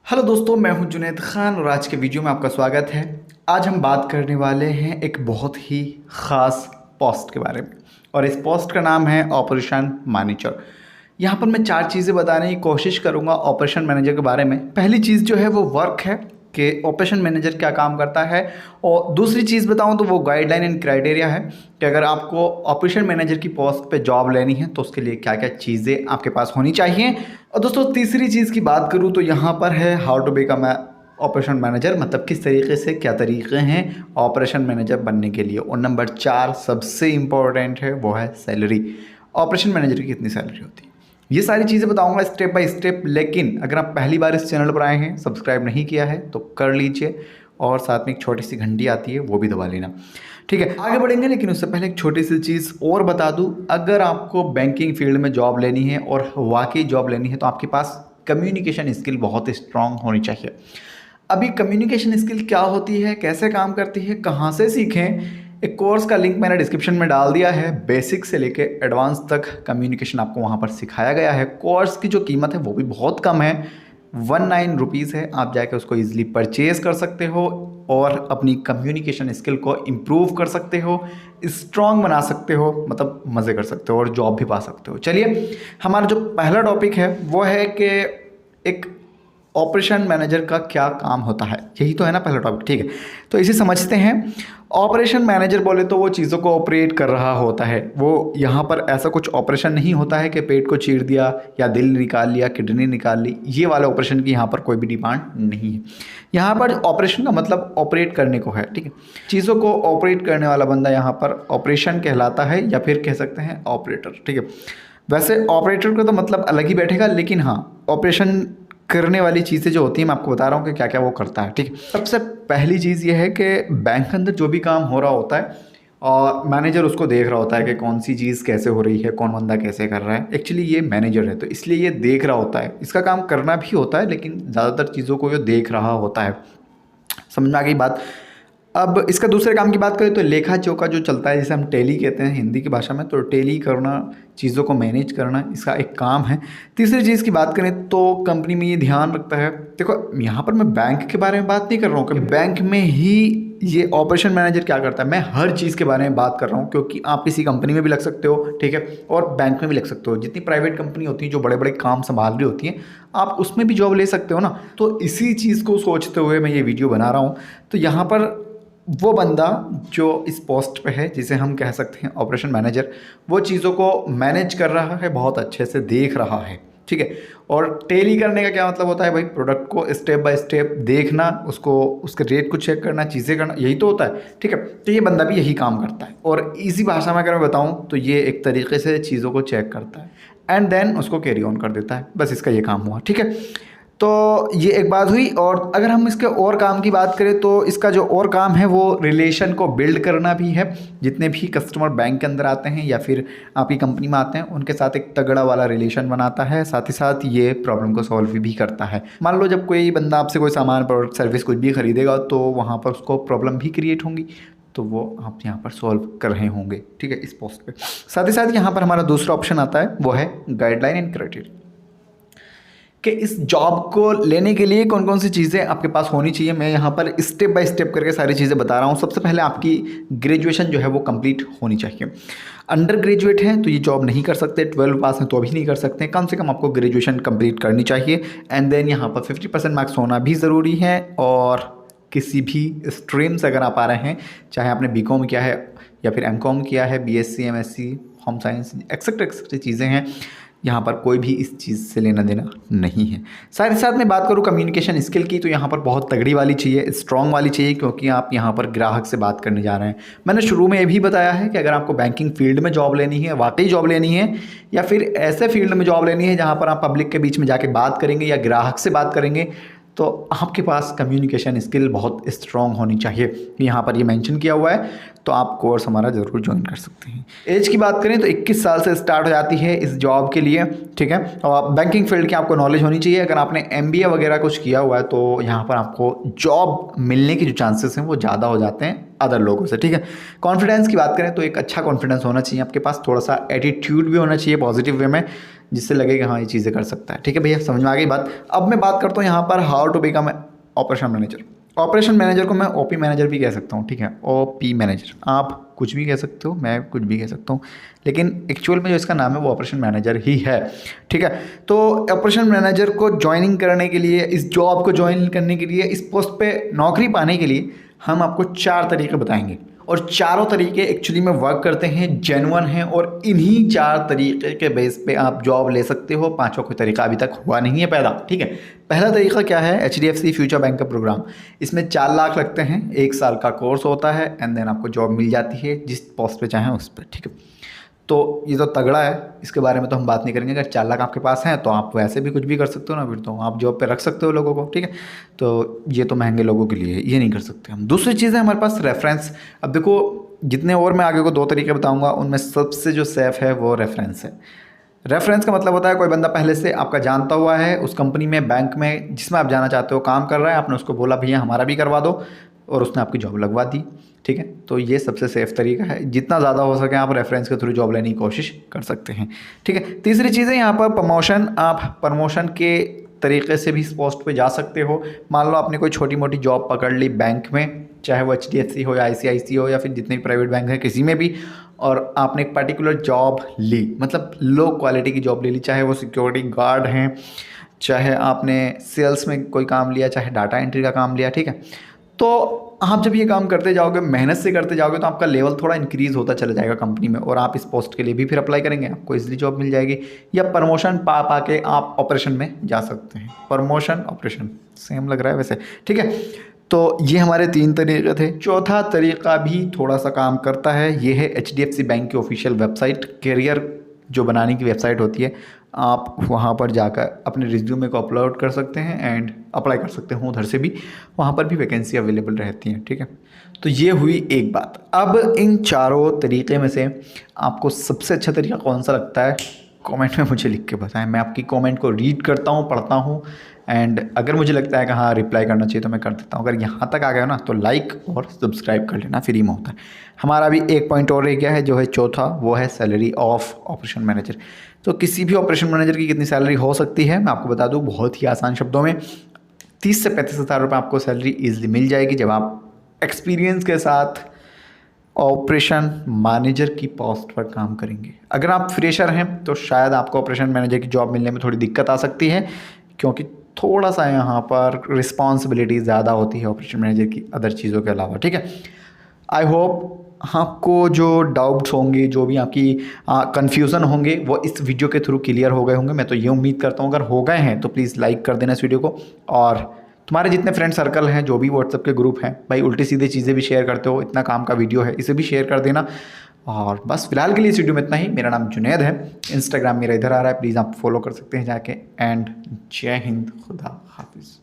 Hello दोस्तों, मैं हूं जुनैद खान और आज के वीडियो में आपका स्वागत है। आज हम बात करने वाले हैं एक बहुत ही ख़ास पोस्ट के बारे में और इस पोस्ट का नाम है ऑपरेशन मैनेजर। यहाँ पर मैं 4 चीज़ें बताने की कोशिश करूँगा ऑपरेशन मैनेजर के बारे में। पहली चीज़ जो है वो वर्क है कि ऑपरेशन मैनेजर क्या काम करता है, और दूसरी चीज़ बताऊं तो वो गाइडलाइन एंड क्राइटेरिया है कि अगर आपको ऑपरेशन मैनेजर की पोस्ट पे जॉब लेनी है तो उसके लिए क्या क्या चीज़ें आपके पास होनी चाहिए। और दोस्तों तीसरी चीज़ की बात करूं तो यहाँ पर है how to become operation manager, मतलब किस तरीके से क्या तरीके हैं ऑपरेशन मैनेजर बनने के लिए। और नंबर 4 सबसे इम्पोर्टेंट है, वो है सैलरी। ऑपरेशन मैनेजर की कितनी सैलरी होती है, ये सारी चीज़ें बताऊंगा स्टेप बाय स्टेप। लेकिन अगर आप पहली बार इस चैनल पर आए हैं, सब्सक्राइब नहीं किया है तो कर लीजिए और साथ में एक छोटी सी घंटी आती है वो भी दबा लेना। ठीक है, आगे बढ़ेंगे, लेकिन उससे पहले एक छोटी सी चीज़ और बता दूं। अगर आपको बैंकिंग फील्ड में जॉब लेनी है और वाकई जॉब लेनी है तो आपके पास कम्युनिकेशन स्किल बहुत स्ट्रांग होनी चाहिए। अभी कम्युनिकेशन स्किल क्या होती है, कैसे काम करती है, कहाँ से सीखें, एक कोर्स का लिंक मैंने डिस्क्रिप्शन में डाल दिया है। बेसिक से लेके एडवांस तक कम्युनिकेशन आपको वहाँ पर सिखाया गया है। कोर्स की जो कीमत है वो भी बहुत कम है, 19 रुपीज़ है। आप जाके उसको ईजिली परचेज़ कर सकते हो और अपनी कम्युनिकेशन स्किल को इम्प्रूव कर सकते हो, स्ट्रॉन्ग बना सकते हो, मतलब मज़े कर सकते हो और जॉब भी पा सकते हो। चलिए, हमारा जो पहला टॉपिक है वो है कि एक ऑपरेशन मैनेजर का क्या काम होता है। यही तो है ना पहला टॉपिक, ठीक है। तो इसे समझते हैं। ऑपरेशन मैनेजर बोले तो वो चीज़ों को ऑपरेट कर रहा होता है। वो यहाँ पर ऐसा कुछ ऑपरेशन नहीं होता है कि पेट को चीर दिया या दिल निकाल लिया, किडनी निकाल ली, ये वाले ऑपरेशन की यहाँ पर कोई भी डिमांड नहीं है। यहाँ पर ऑपरेशन का मतलब ऑपरेट करने को है, ठीक है। चीज़ों को ऑपरेट करने वाला बंदा यहाँ पर ऑपरेशन कहलाता है, या फिर कह सकते हैं ऑपरेटर, ठीक है। वैसे ऑपरेटर का तो मतलब अलग ही बैठेगा, लेकिन हाँ, ऑपरेशन करने वाली चीज़ें जो होती हैं मैं आपको बता रहा हूँ कि क्या क्या वो करता है, ठीक है। सबसे पहली चीज़ ये है कि बैंक के अंदर जो भी काम हो रहा होता है और मैनेजर उसको देख रहा होता है कि कौन सी चीज़ कैसे हो रही है, कौन बंदा कैसे कर रहा है। एक्चुअली ये मैनेजर है तो इसलिए ये देख रहा होता है। इसका काम करना भी होता है लेकिन ज़्यादातर चीज़ों को ये देख रहा होता है। समझ में आ गई बात। अब इसका दूसरे काम की बात करें तो लेखा जोखा जो चलता है, जिसे हम टेली कहते हैं हिंदी की भाषा में, तो टेली करना, चीज़ों को मैनेज करना, इसका एक काम है। तीसरी चीज़ की बात करें तो कंपनी में ये ध्यान रखता है। देखो यहाँ पर मैं बैंक के बारे में बात नहीं कर रहा हूँ कि बैंक में ही ये ऑपरेशन मैनेजर क्या करता है। मैं हर चीज़ के बारे में बात कर रहा हूँ क्योंकि आप किसी कंपनी में भी लग सकते हो, ठीक है, और बैंक में भी लग सकते हो। जितनी प्राइवेट कंपनी होती है जो बड़े बड़े काम संभाल रही होती हैं, आप उसमें भी जॉब ले सकते हो ना। तो इसी चीज़ को सोचते हुए मैं ये वीडियो बना रहा हूँ। तो यहाँ पर वो बंदा जो इस पोस्ट पे है, जिसे हम कह सकते हैं ऑपरेशन मैनेजर, वो चीज़ों को मैनेज कर रहा है, बहुत अच्छे से देख रहा है, ठीक है। और टेली करने का क्या मतलब होता है भाई, प्रोडक्ट को स्टेप बाय स्टेप देखना, उसको उसके रेट को चेक करना, चीज़ें करना, यही तो होता है, ठीक है। तो ये बंदा भी यही काम करता है और इसी भाषा में अगर मैं बताऊँ तो ये एक तरीके से चीज़ों को चेक करता है एंड देन उसको कैरी ऑन कर देता है। बस इसका ये काम हुआ, ठीक है। तो ये एक बात हुई। और अगर हम इसके और काम की बात करें तो इसका जो और काम है वो रिलेशन को बिल्ड करना भी है। जितने भी कस्टमर बैंक के अंदर आते हैं या फिर आपकी कंपनी में आते हैं, उनके साथ एक तगड़ा वाला रिलेशन बनाता है। साथ ही साथ ये प्रॉब्लम को सॉल्व भी करता है। मान लो जब कोई बंदा आपसे कोई सामान, प्रोडक्ट, सर्विस कुछ भी खरीदेगा तो वहाँ पर उसको प्रॉब्लम भी क्रिएट होंगी, तो वो आप यहाँ पर सॉल्व कर रहे होंगे, ठीक है, इस पोस्ट पे। साथ ही साथ यहाँ पर हमारा दूसरा ऑप्शन आता है, वो है गाइडलाइन एंड क्राइटेरिया, कि इस जॉब को लेने के लिए कौन कौन सी चीज़ें आपके पास होनी चाहिए। मैं यहाँ पर स्टेप बाय स्टेप करके सारी चीज़ें बता रहा हूँ। सबसे पहले आपकी ग्रेजुएशन जो है वो कंप्लीट होनी चाहिए। अंडर ग्रेजुएट हैं तो ये जॉब नहीं कर सकते, 12 पास हैं तो अभी नहीं कर सकते। कम से कम आपको ग्रेजुएशन कंप्लीट करनी चाहिए एंड देन यहाँ पर 50% मार्क्स होना भी ज़रूरी है। और किसी भी स्ट्रीम से अगर आप आ रहे हैं, चाहे आपने बीकॉम किया है या फिर एमकॉम किया है, BSc, MSc, home science, etcetera चीज़ें हैं, यहाँ पर कोई भी इस चीज़ से लेना देना नहीं है। साथ ही साथ मैं बात करूँ कम्युनिकेशन स्किल की, तो यहाँ पर बहुत तगड़ी वाली चाहिए, स्ट्रॉन्ग वाली चाहिए, क्योंकि आप यहाँ पर ग्राहक से बात करने जा रहे हैं। मैंने शुरू में ये भी बताया है कि अगर आपको बैंकिंग फील्ड में जॉब लेनी है, वाकई जॉब लेनी है, या फिर ऐसे फील्ड में जॉब लेनी है जहाँ पर आप पब्लिक के बीच में जाके बात करेंगे या ग्राहक से बात करेंगे, तो आपके पास कम्युनिकेशन स्किल बहुत स्ट्रॉन्ग होनी चाहिए। यहाँ पर ये मेंशन किया हुआ है, तो आप कोर्स हमारा ज़रूर ज्वाइन कर सकते हैं। एज की बात करें तो 21 साल से स्टार्ट हो जाती है इस जॉब के लिए, ठीक है। और बैंकिंग फील्ड की आपको नॉलेज होनी चाहिए। अगर आपने एमबीए वगैरह कुछ किया हुआ है तो यहाँ पर आपको जॉब मिलने के जो चांसेस हैं वो ज़्यादा हो जाते हैं अदर लोगों से, ठीक है। कॉन्फिडेंस की बात करें तो एक अच्छा कॉन्फिडेंस होना चाहिए आपके पास, थोड़ा सा एटीट्यूड भी होना चाहिए पॉजिटिव वे में। जिससे लगे कि हाँ ये चीज़ें कर सकता है। ठीक है भैया, समझ में आ गई बात। अब मैं बात करता हूँ यहाँ पर how to become operation manager. Operation manager को मैं ओपी मैनेजर भी कह सकता हूँ, ठीक है, ओपी मैनेजर, आप कुछ भी कह सकते हो, मैं कुछ भी कह सकता हूँ, लेकिन एक्चुअल में जो इसका नाम है वो ऑपरेशन मैनेजर ही है। ठीक है, तो ऑपरेशन मैनेजर को ज्वाइनिंग करने के लिए, इस जॉब को ज्वाइन करने के लिए, इस पोस्ट पे नौकरी पाने के लिए हम आपको 4 तरीके बताएंगे, और चारों तरीके एक्चुअली में वर्क करते हैं, जेन्युइन हैं, और इन्हीं 4 तरीके के बेस पे आप जॉब ले सकते हो। पांचों कोई तरीका अभी तक हुआ नहीं है पैदा। ठीक है, पहला तरीका क्या है, HDFC फ्यूचर बैंक का प्रोग्राम। इसमें 4 लाख लगते हैं, 1 साल का कोर्स होता है, एंड देन आपको जॉब मिल जाती है जिस पोस्ट पे चाहें उस पर। ठीक है, तो ये तो तगड़ा है, इसके बारे में तो हम बात नहीं करेंगे। अगर 4 लाख आपके पास हैं तो आप वैसे भी कुछ भी कर सकते हो ना, फिर तो आप जॉब पे रख सकते हो लोगों को। ठीक है, तो ये तो महंगे लोगों के लिए है, ये नहीं कर सकते हम। दूसरी चीज़ है हमारे पास रेफरेंस। अब देखो, जितने और मैं आगे को 2 तरीके बताऊंगा, उनमें सबसे जो सेफ है वो रेफरेंस है। रेफरेंस का मतलब होता है कोई बंदा पहले से आपका जानता हुआ है, उस कंपनी में, बैंक में जिसमें आप जाना चाहते हो काम कर रहा है, आपने उसको बोला भैया हमारा भी करवा दो, और उसने आपकी जॉब लगवा दी। ठीक है, तो ये सबसे सेफ तरीका है। जितना ज़्यादा हो सके आप रेफरेंस के थ्रू जॉब लेने की कोशिश कर सकते हैं। ठीक है, तीसरी चीज़ है यहाँ पर प्रमोशन। आप प्रमोशन के तरीके से भी इस पोस्ट पे जा सकते हो। मान लो आपने कोई छोटी मोटी जॉब पकड़ ली बैंक में, चाहे वो HDFC हो या ICICI हो या फिर जितने भी प्राइवेट बैंक हैं किसी में भी, और आपने एक पर्टिकुलर जॉब ली, मतलब लो क्वालिटी की जॉब ले ली, चाहे वो सिक्योरिटी गार्ड हैं, चाहे आपने सेल्स में कोई काम लिया, चाहे डाटा एंट्री का काम लिया। ठीक है, तो आप जब ये काम करते जाओगे, मेहनत से करते जाओगे, तो आपका लेवल थोड़ा इंक्रीज़ होता चला जाएगा कंपनी में, और आप इस पोस्ट के लिए भी फिर अप्लाई करेंगे, आपको इजीली जॉब मिल जाएगी। या प्रमोशन पा के आप ऑपरेशन में जा सकते हैं। प्रमोशन ऑपरेशन सेम लग रहा है वैसे। ठीक है, तो ये हमारे 3 तरीके थे। चौथा तरीका भी थोड़ा सा काम करता है, ये है HDFC बैंक की ऑफिशियल वेबसाइट, करियर जो बनाने की वेबसाइट होती है, आप वहाँ पर जाकर अपने रिज्यूमे को अपलोड कर सकते हैं एंड अप्लाई कर सकते हो उधर से भी, वहाँ पर भी वैकेंसी अवेलेबल रहती हैं। ठीक है, तो ये हुई एक बात। अब इन चारों तरीके में से आपको सबसे अच्छा तरीका कौन सा लगता है, कमेंट में मुझे लिख के बताएं। मैं आपकी कमेंट को रीड करता हूँ, पढ़ता हूँ, एंड अगर मुझे लगता है कि हाँ रिप्लाई करना चाहिए तो मैं कर देता हूँ। अगर यहाँ तक आ गए हो ना तो लाइक और सब्सक्राइब कर लेना, फ्री में होता है। हमारा अभी एक पॉइंट और रह गया है जो है चौथा, वो है सैलरी ऑफ ऑपरेशन मैनेजर। तो किसी भी ऑपरेशन मैनेजर की कितनी सैलरी हो सकती है मैं आपको बता दूँ, बहुत ही आसान शब्दों में 30 से 35 हज़ार रुपये आपको सैलरी ईजिली मिल जाएगी जब आप एक्सपीरियंस के साथ ऑपरेशन मैनेजर की पोस्ट पर काम करेंगे। अगर आप फ्रेशर हैं तो शायद आपको ऑपरेशन मैनेजर की जॉब मिलने में थोड़ी दिक्कत आ सकती है, क्योंकि थोड़ा सा यहाँ पर रिस्पॉन्सिबिलिटी ज़्यादा होती है ऑपरेशन मैनेजर की अदर चीज़ों के अलावा। ठीक है, आई होप आपको जो डाउट्स होंगे, जो भी आपकी कन्फ्यूज़न होंगे, वो इस वीडियो के थ्रू क्लियर हो गए होंगे। मैं तो ये उम्मीद करता हूँ, अगर हो गए हैं तो प्लीज़ लाइक कर देना इस वीडियो को, और तुम्हारे जितने फ्रेंड सर्कल हैं, जो भी व्हाट्सएप के ग्रुप हैं, भाई उल्टी सीधे चीज़ें भी शेयर करते हो, इतना काम का वीडियो है, इसे भी शेयर कर देना। और बस फिलहाल के लिए इस वीडियो में इतना ही। मेरा नाम जुनैद है, इंस्टाग्राम मेरा इधर आ रहा है, प्लीज़ आप फॉलो कर सकते हैं जाके। एंड जय हिंद, खुदा हाफिज़।